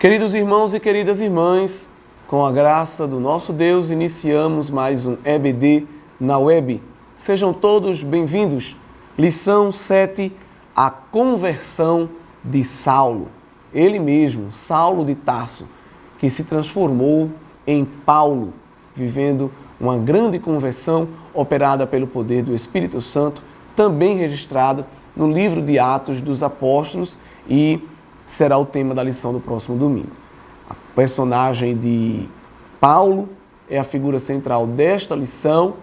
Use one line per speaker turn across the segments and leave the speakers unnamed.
Queridos irmãos e queridas irmãs, com a graça do nosso Deus, iniciamos mais um EBD na web. Sejam todos bem-vindos. Lição 7, a conversão de Saulo. Ele mesmo, Saulo de Tarso, que se transformou em Paulo, vivendo uma grande conversão operada pelo poder do Espírito Santo, também registrada no livro de Atos dos Apóstolos, e será o tema da lição do próximo domingo. A personagem de Paulo é a figura central desta lição,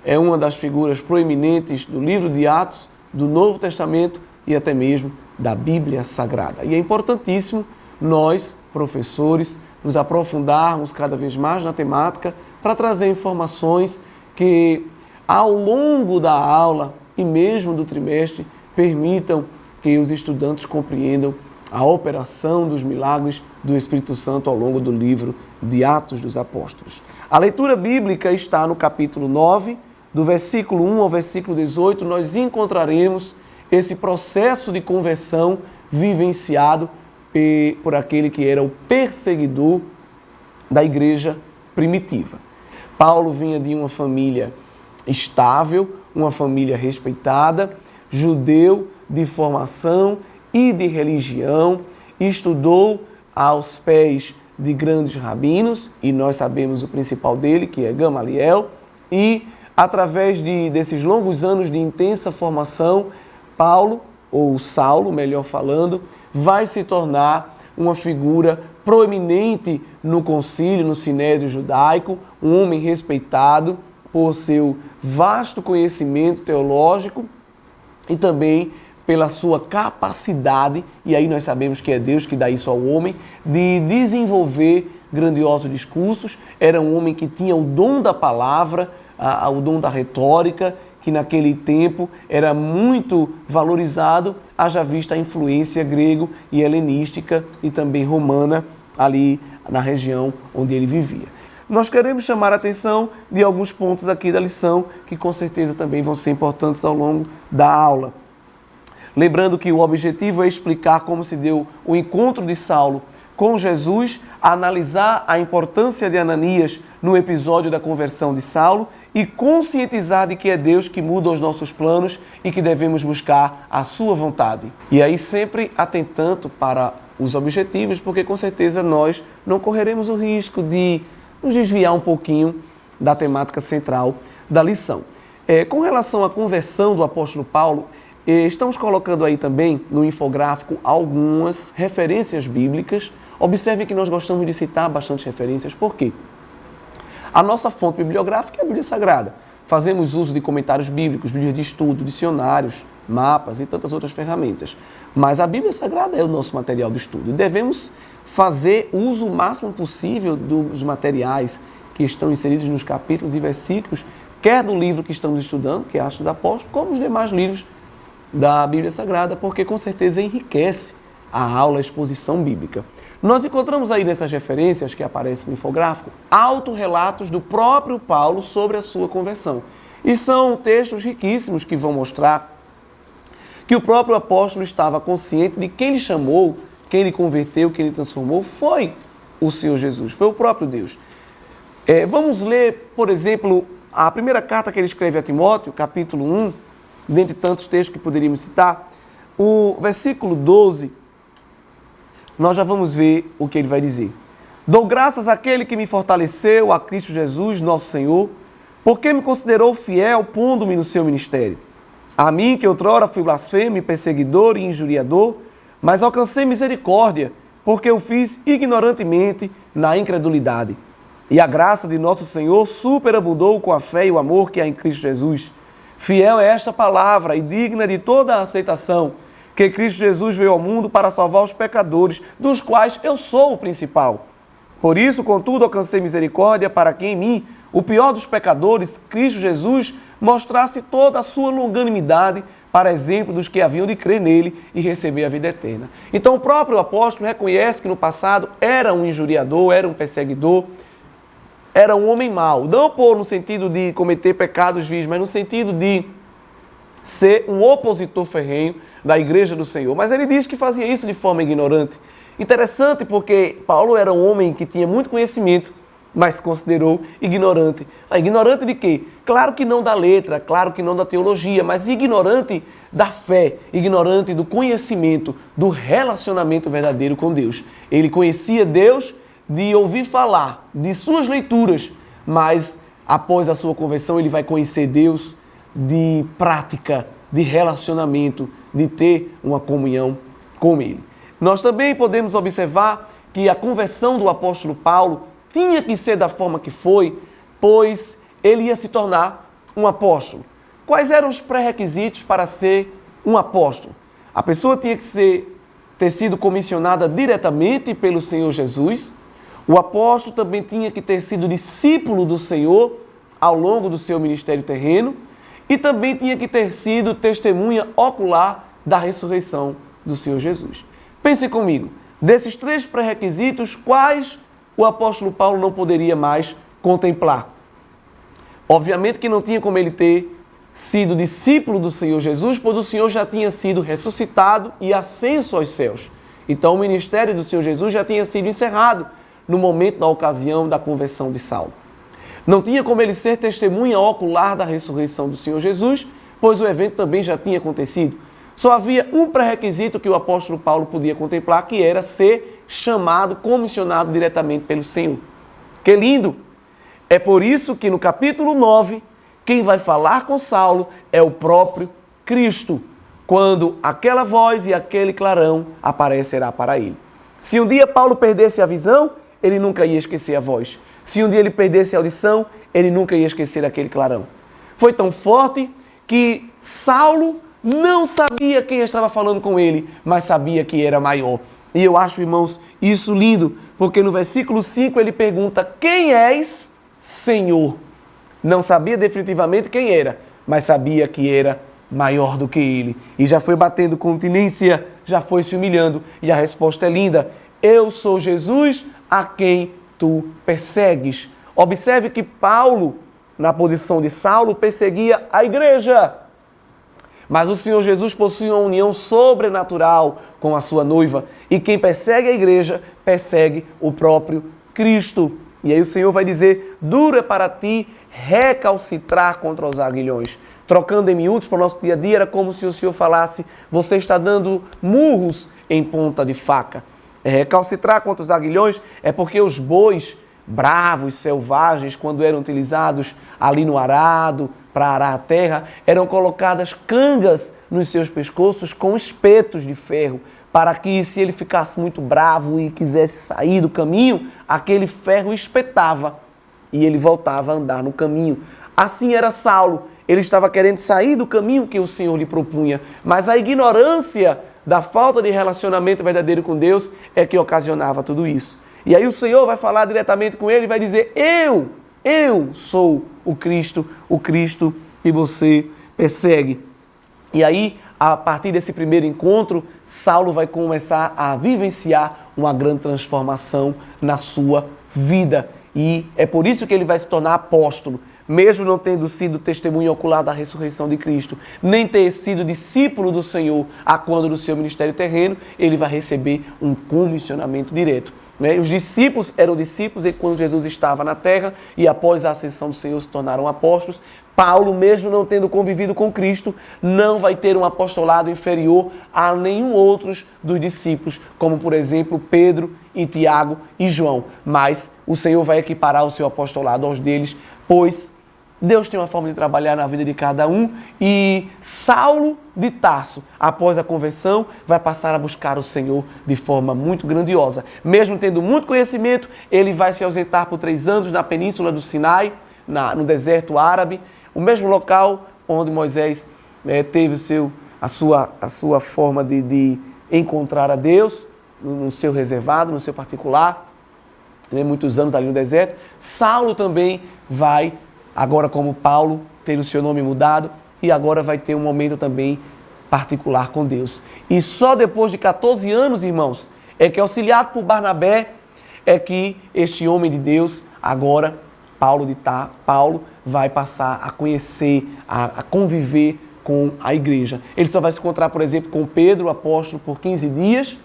é uma das figuras proeminentes do livro de Atos, do Novo Testamento e até mesmo da Bíblia Sagrada. E é importantíssimo nós, professores, nos aprofundarmos cada vez mais na temática para trazer informações que, ao longo da aula e mesmo do trimestre, permitam que os estudantes compreendam a operação dos milagres do Espírito Santo ao longo do livro de Atos dos Apóstolos. A leitura bíblica está no capítulo 9, do versículo 1 ao versículo 18, nós encontraremos esse processo de conversão vivenciado por aquele que era o perseguidor da igreja primitiva. Paulo vinha de uma família estável, uma família respeitada, judeu de formação e de religião, estudou aos pés de grandes rabinos, e nós sabemos o principal dele, que é Gamaliel, e através desses longos anos de intensa formação, Paulo, ou Saulo, melhor falando, vai se tornar uma figura proeminente no concílio, no sinédrio judaico, um homem respeitado por seu vasto conhecimento teológico e também pela sua capacidade, e aí nós sabemos que é Deus que dá isso ao homem, de desenvolver grandiosos discursos. Era um homem que tinha o dom da palavra, o dom da retórica, que naquele tempo era muito valorizado, haja vista a influência grego e helenística e também romana ali na região onde ele vivia. Nós queremos chamar a atenção de alguns pontos aqui da lição, que com certeza também vão ser importantes ao longo da aula. Lembrando que o objetivo é explicar como se deu o encontro de Saulo com Jesus, analisar a importância de Ananias no episódio da conversão de Saulo e conscientizar de que é Deus que muda os nossos planos e que devemos buscar a sua vontade. E aí sempre atentando para os objetivos, porque com certeza nós não correremos o risco de nos desviar um pouquinho da temática central da lição. Com relação à conversão do apóstolo Paulo, estamos colocando aí também no infográfico algumas referências bíblicas. Observem que nós gostamos de citar bastante referências. Por quê? A nossa fonte bibliográfica é a Bíblia Sagrada. Fazemos uso de comentários bíblicos, Bíblias de estudo, dicionários, mapas e tantas outras ferramentas. Mas a Bíblia Sagrada é o nosso material de estudo. E devemos fazer uso o máximo possível dos materiais que estão inseridos nos capítulos e versículos, quer do livro que estamos estudando, que é Atos dos Apóstolos, como os demais livros da Bíblia Sagrada, porque com certeza enriquece a aula, a exposição bíblica. Nós encontramos aí nessas referências que aparecem no infográfico, autorrelatos do próprio Paulo sobre a sua conversão. E são textos riquíssimos que vão mostrar que o próprio apóstolo estava consciente de quem ele chamou, quem ele converteu, quem ele transformou, foi o Senhor Jesus, foi o próprio Deus. Vamos ler, por exemplo, a primeira carta que ele escreve a Timóteo, capítulo 1, dentre tantos textos que poderíamos citar, o versículo 12, nós já vamos ver o que ele vai dizer. Dou graças àquele que me fortaleceu, a Cristo Jesus, nosso Senhor, porque me considerou fiel, pondo-me no seu ministério. A mim, que outrora fui blasfemo, perseguidor e injuriador, mas alcancei misericórdia, porque eu fiz ignorantemente na incredulidade. E a graça de nosso Senhor superabundou com a fé e o amor que há em Cristo Jesus. Fiel é esta palavra e digna de toda a aceitação, que Cristo Jesus veio ao mundo para salvar os pecadores, dos quais eu sou o principal. Por isso, contudo, alcancei misericórdia para que em mim, o pior dos pecadores, Cristo Jesus, mostrasse toda a sua longanimidade para exemplo dos que haviam de crer nele e receber a vida eterna. Então o próprio apóstolo reconhece que no passado era um injuriador, era um perseguidor, era um homem mau. Não no sentido de cometer pecados vis, mas no sentido de ser um opositor ferrenho da igreja do Senhor. Mas ele diz que fazia isso de forma ignorante. Interessante porque Paulo era um homem que tinha muito conhecimento, mas se considerou ignorante. Ignorante de quê? Claro que não da letra, claro que não da teologia, mas ignorante da fé, ignorante do conhecimento, do relacionamento verdadeiro com Deus. Ele conhecia Deus de ouvir falar, de suas leituras, mas após a sua conversão ele vai conhecer Deus de prática, de relacionamento, de ter uma comunhão com Ele. Nós também podemos observar que a conversão do apóstolo Paulo tinha que ser da forma que foi, pois ele ia se tornar um apóstolo. Quais eram os pré-requisitos para ser um apóstolo? A pessoa tinha que ter sido comissionada diretamente pelo Senhor Jesus. O apóstolo também tinha que ter sido discípulo do Senhor ao longo do seu ministério terreno e também tinha que ter sido testemunha ocular da ressurreição do Senhor Jesus. Pense comigo, desses 3 pré-requisitos, quais o apóstolo Paulo não poderia mais contemplar? Obviamente que não tinha como ele ter sido discípulo do Senhor Jesus, pois o Senhor já tinha sido ressuscitado e ascenso aos céus. Então o ministério do Senhor Jesus já tinha sido encerrado no momento da ocasião da conversão de Saulo. Não tinha como ele ser testemunha ocular da ressurreição do Senhor Jesus, pois o evento também já tinha acontecido. Só havia um pré-requisito que o apóstolo Paulo podia contemplar, que era ser chamado, comissionado diretamente pelo Senhor. Que lindo! É por isso que no capítulo 9, quem vai falar com Saulo é o próprio Cristo, quando aquela voz e aquele clarão aparecerá para ele. Se um dia Paulo perdesse a visão, ele nunca ia esquecer a voz. Se um dia ele perdesse a audição, ele nunca ia esquecer aquele clarão. Foi tão forte que Saulo não sabia quem estava falando com ele, mas sabia que era maior. E eu acho, irmãos, isso lindo, porque no versículo 5 ele pergunta: quem és, Senhor? Não sabia definitivamente quem era, mas sabia que era maior do que ele. E já foi batendo continência, já foi se humilhando. E a resposta é linda: eu sou Jesus a quem tu persegues. Observe que Paulo, na posição de Saulo, perseguia a igreja. Mas o Senhor Jesus possui uma união sobrenatural com a sua noiva. E quem persegue a igreja, persegue o próprio Cristo. E aí o Senhor vai dizer: duro é para ti recalcitrar contra os aguilhões. Trocando em miúdos para o nosso dia a dia, era como se o Senhor falasse: você está dando murros em ponta de faca. Recalcitrar contra os aguilhões é porque os bois bravos, selvagens, quando eram utilizados ali no arado, para arar a terra, eram colocadas cangas nos seus pescoços com espetos de ferro, para que, se ele ficasse muito bravo e quisesse sair do caminho, aquele ferro espetava e ele voltava a andar no caminho. Assim era Saulo. Ele estava querendo sair do caminho que o Senhor lhe propunha, mas a ignorância da falta de relacionamento verdadeiro com Deus é que ocasionava tudo isso. E aí o Senhor vai falar diretamente com ele e vai dizer: eu sou o Cristo que você persegue. E aí, a partir desse primeiro encontro, Saulo vai começar a vivenciar uma grande transformação na sua vida. E é por isso que ele vai se tornar apóstolo, mesmo não tendo sido testemunho ocular da ressurreição de Cristo, nem ter sido discípulo do Senhor a quando do seu ministério terreno, ele vai receber um comissionamento direto. Os discípulos eram discípulos enquanto Jesus estava na terra e após a ascensão do Senhor se tornaram apóstolos. Paulo, mesmo não tendo convivido com Cristo, não vai ter um apostolado inferior a nenhum outro dos discípulos, como por exemplo Pedro e Tiago e João. Mas o Senhor vai equiparar o seu apostolado aos deles, pois Deus tem uma forma de trabalhar na vida de cada um e Saulo de Tarso, após a conversão, vai passar a buscar o Senhor de forma muito grandiosa. Mesmo tendo muito conhecimento, ele vai se ausentar por 3 anos na península do Sinai, no deserto árabe, o mesmo local onde Moisés teve a sua forma de encontrar a Deus, no seu reservado, no seu particular, muitos anos ali no deserto. Saulo também vai, agora como Paulo, ter o seu nome mudado e agora vai ter um momento também particular com Deus. E só depois de 14 anos, irmãos, é que auxiliado por Barnabé, é que este homem de Deus, agora Paulo vai passar a conhecer, a conviver com a igreja. Ele só vai se encontrar, por exemplo, com Pedro, o apóstolo, por 15 dias,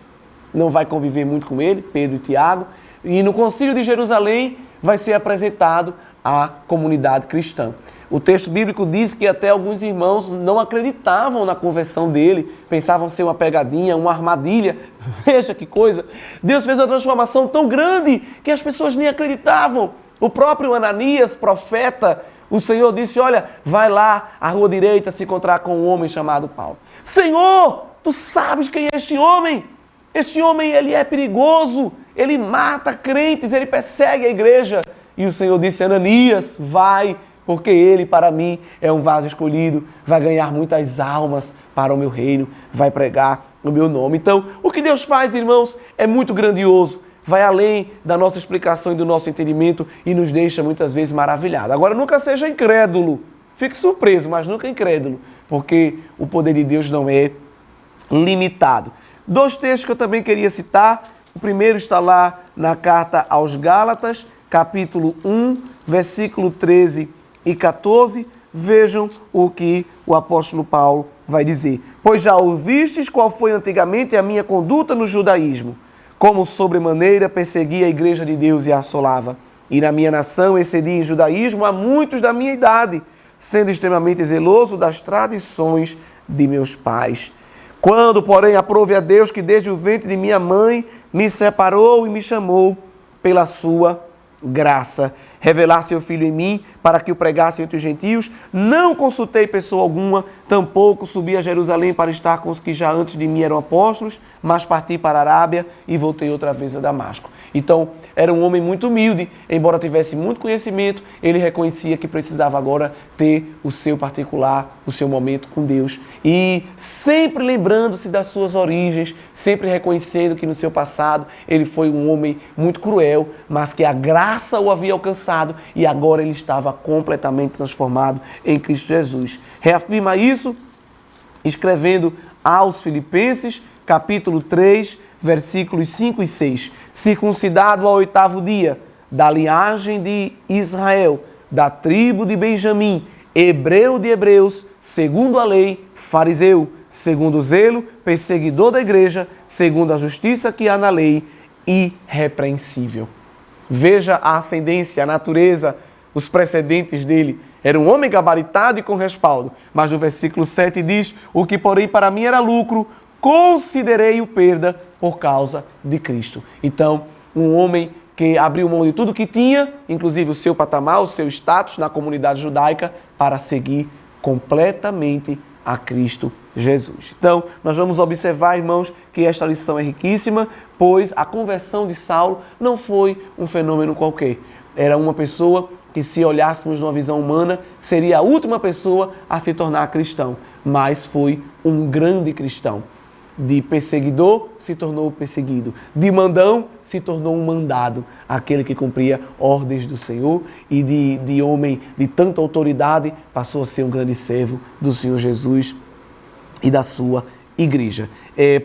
não vai conviver muito com ele, Pedro e Tiago, e no Concílio de Jerusalém vai ser apresentado à comunidade cristã. O texto bíblico diz que até alguns irmãos não acreditavam na conversão dele, pensavam ser uma pegadinha, uma armadilha. Veja que coisa! Deus fez uma transformação tão grande que as pessoas nem acreditavam. O próprio Ananias, profeta, o Senhor disse, olha, vai lá à rua direita se encontrar com um homem chamado Paulo. Senhor, tu sabes quem é este homem? Este homem, ele é perigoso, ele mata crentes, ele persegue a igreja. E o Senhor disse, Ananias, vai, porque ele, para mim, é um vaso escolhido, vai ganhar muitas almas para o meu reino, vai pregar o meu nome. Então, o que Deus faz, irmãos, é muito grandioso, vai além da nossa explicação e do nosso entendimento e nos deixa muitas vezes maravilhados. Agora, nunca seja incrédulo, fique surpreso, mas nunca incrédulo, porque o poder de Deus não é limitado. 2 textos que eu também queria citar, o primeiro está lá na carta aos Gálatas, capítulo 1, versículo 13 e 14, vejam o que o apóstolo Paulo vai dizer. Pois já ouvistes qual foi antigamente a minha conduta no judaísmo, como sobremaneira persegui a igreja de Deus e a assolava. E na minha nação excedi em judaísmo a muitos da minha idade, sendo extremamente zeloso das tradições de meus pais. Quando, porém, aprove a Deus que desde o ventre de minha mãe me separou e me chamou pela sua graça, revelar seu Filho em mim, para que o pregasse entre os gentios, não consultei pessoa alguma, tampouco subi a Jerusalém para estar com os que já antes de mim eram apóstolos, mas parti para a Arábia e voltei outra vez a Damasco. Então, era um homem muito humilde, embora tivesse muito conhecimento, ele reconhecia que precisava agora ter o seu particular, o seu momento com Deus. E sempre lembrando-se das suas origens, sempre reconhecendo que no seu passado ele foi um homem muito cruel, mas que a graça o havia alcançado e agora ele estava completamente transformado em Cristo Jesus. Reafirma isso escrevendo aos Filipenses, capítulo 3, versículos 5 e 6. Circuncidado ao 8º dia, da linhagem de Israel, da tribo de Benjamim, hebreu de hebreus, segundo a lei, fariseu, segundo o zelo, perseguidor da igreja, segundo a justiça que há na lei, irrepreensível. Veja a ascendência, a natureza, os precedentes dele. Era um homem gabaritado e com respaldo. Mas no versículo 7 diz, o que porém para mim era lucro, considerei-o perda por causa de Cristo. Então, um homem que abriu mão de tudo que tinha, inclusive o seu patamar, o seu status na comunidade judaica, para seguir completamente a Cristo Jesus. Então, nós vamos observar, irmãos, que esta lição é riquíssima, pois a conversão de Saulo não foi um fenômeno qualquer. Era uma pessoa que, se olhássemos numa visão humana, seria a última pessoa a se tornar cristão, mas foi um grande cristão. De perseguidor se tornou perseguido, de mandão se tornou um mandado, aquele que cumpria ordens do Senhor, e de homem de tanta autoridade passou a ser um grande servo do Senhor Jesus e da sua igreja.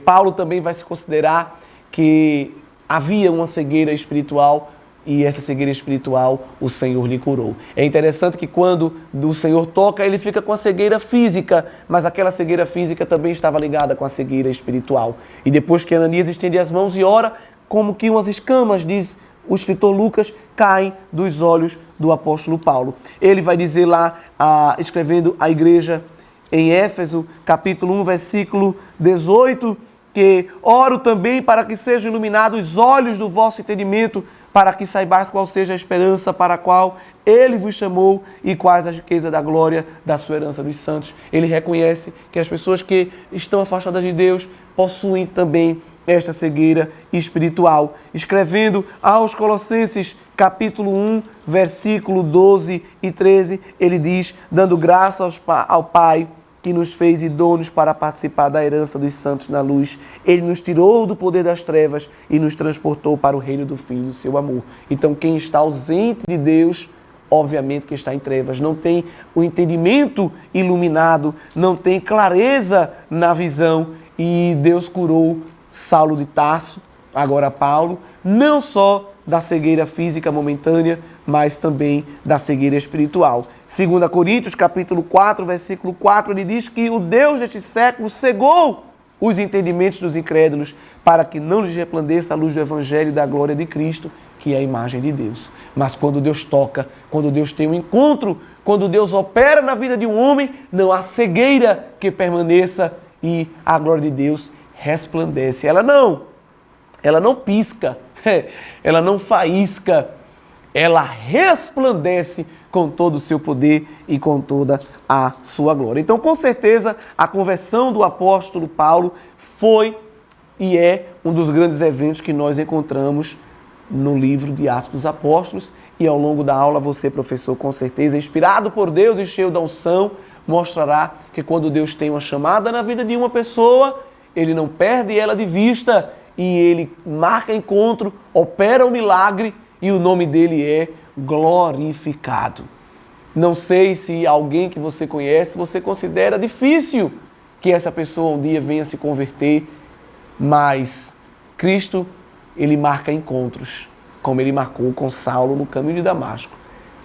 Paulo também vai se considerar que havia uma cegueira espiritual, e essa cegueira espiritual o Senhor lhe curou. É interessante que quando o Senhor toca, ele fica com a cegueira física, mas aquela cegueira física também estava ligada com a cegueira espiritual. E depois que Ananias estende as mãos e ora, como que umas escamas, diz o escritor Lucas, caem dos olhos do apóstolo Paulo. Ele vai dizer lá, escrevendo à igreja em Éfeso, capítulo 1, versículo 18, que oro também para que sejam iluminados os olhos do vosso entendimento, para que saibais qual seja a esperança para a qual Ele vos chamou e quais a riqueza da glória da sua herança dos santos. Ele reconhece que as pessoas que estão afastadas de Deus possuem também esta cegueira espiritual. Escrevendo aos Colossenses, capítulo 1, versículo 12 e 13, ele diz, dando graça ao Pai, que nos fez idôneos para participar da herança dos santos na luz. Ele nos tirou do poder das trevas e nos transportou para o reino do Filho do seu amor. Então, quem está ausente de Deus, obviamente que está em trevas, não tem o entendimento iluminado, não tem clareza na visão. E Deus curou Saulo de Tarso, agora Paulo, não só da cegueira física momentânea, mas também da cegueira espiritual. 2 Coríntios, capítulo 4, versículo 4, ele diz que o Deus deste século cegou os entendimentos dos incrédulos, para que não lhes resplandeça a luz do Evangelho e da glória de Cristo, que é a imagem de Deus. Mas quando Deus toca, quando Deus tem um encontro, quando Deus opera na vida de um homem, não há cegueira que permaneça e a glória de Deus resplandece. Ela não pisca, ela não faísca, ela resplandece com todo o seu poder e com toda a sua glória. Então, com certeza, a conversão do apóstolo Paulo foi e é um dos grandes eventos que nós encontramos no livro de Atos dos Apóstolos. E ao longo da aula, você, professor, com certeza, inspirado por Deus e cheio da unção, mostrará que quando Deus tem uma chamada na vida de uma pessoa, Ele não perde ela de vista e Ele marca encontro, opera o milagre e o nome dele é glorificado. Não sei se alguém que você conhece, você considera difícil que essa pessoa um dia venha se converter, mas Cristo, Ele marca encontros, como Ele marcou com Saulo no caminho de Damasco.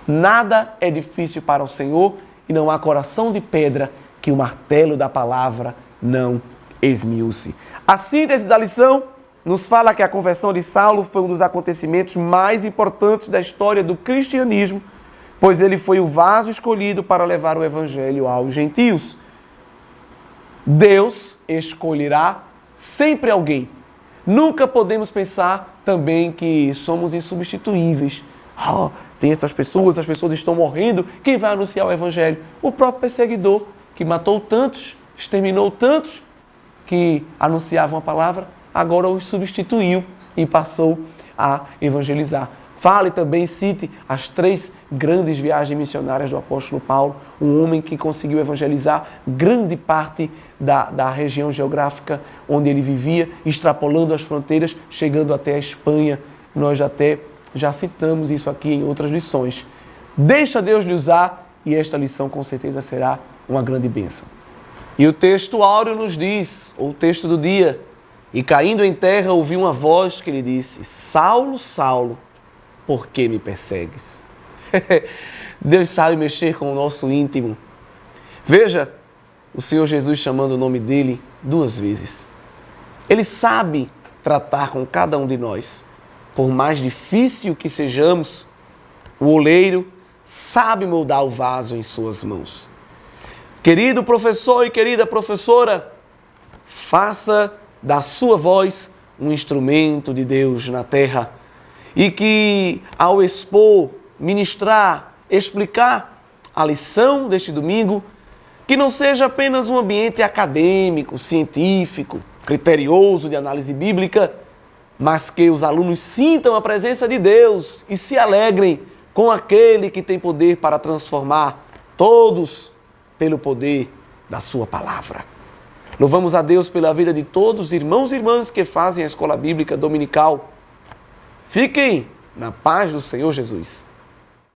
Nada é difícil para o Senhor e não há coração de pedra que o martelo da palavra não esmiúce. A síntese da lição nos fala que a conversão de Saulo foi um dos acontecimentos mais importantes da história do cristianismo, pois ele foi o vaso escolhido para levar o evangelho aos gentios. Deus escolherá sempre alguém. Nunca podemos pensar também que somos insubstituíveis. Tem essas pessoas estão morrendo, quem vai anunciar o evangelho? O próprio perseguidor, que matou tantos, exterminou tantos que anunciavam a palavra, agora os substituiu e passou a evangelizar. Fale também, cite as 3 grandes viagens missionárias do apóstolo Paulo, um homem que conseguiu evangelizar grande parte da região geográfica onde ele vivia, extrapolando as fronteiras, chegando até a Espanha. Nós já citamos isso aqui em outras lições. Deixa Deus lhe usar e esta lição com certeza será uma grande bênção. E o texto áureo nos diz, ou o texto do dia: e caindo em terra ouvi uma voz que lhe disse: Saulo, Saulo, por que me persegues? Deus sabe mexer com o nosso íntimo. Veja o Senhor Jesus chamando o nome dele 2 vezes. Ele sabe tratar com cada um de nós. Por mais difícil que sejamos, o oleiro sabe moldar o vaso em suas mãos. Querido professor e querida professora, faça da sua voz um instrumento de Deus na terra e que ao expor, ministrar, explicar a lição deste domingo, que não seja apenas um ambiente acadêmico, científico, criterioso de análise bíblica, mas que os alunos sintam a presença de Deus e se alegrem com aquele que tem poder para transformar todos pelo poder da sua palavra. Louvamos a Deus pela vida de todos os irmãos e irmãs que fazem a escola bíblica dominical. Fiquem na paz do Senhor Jesus.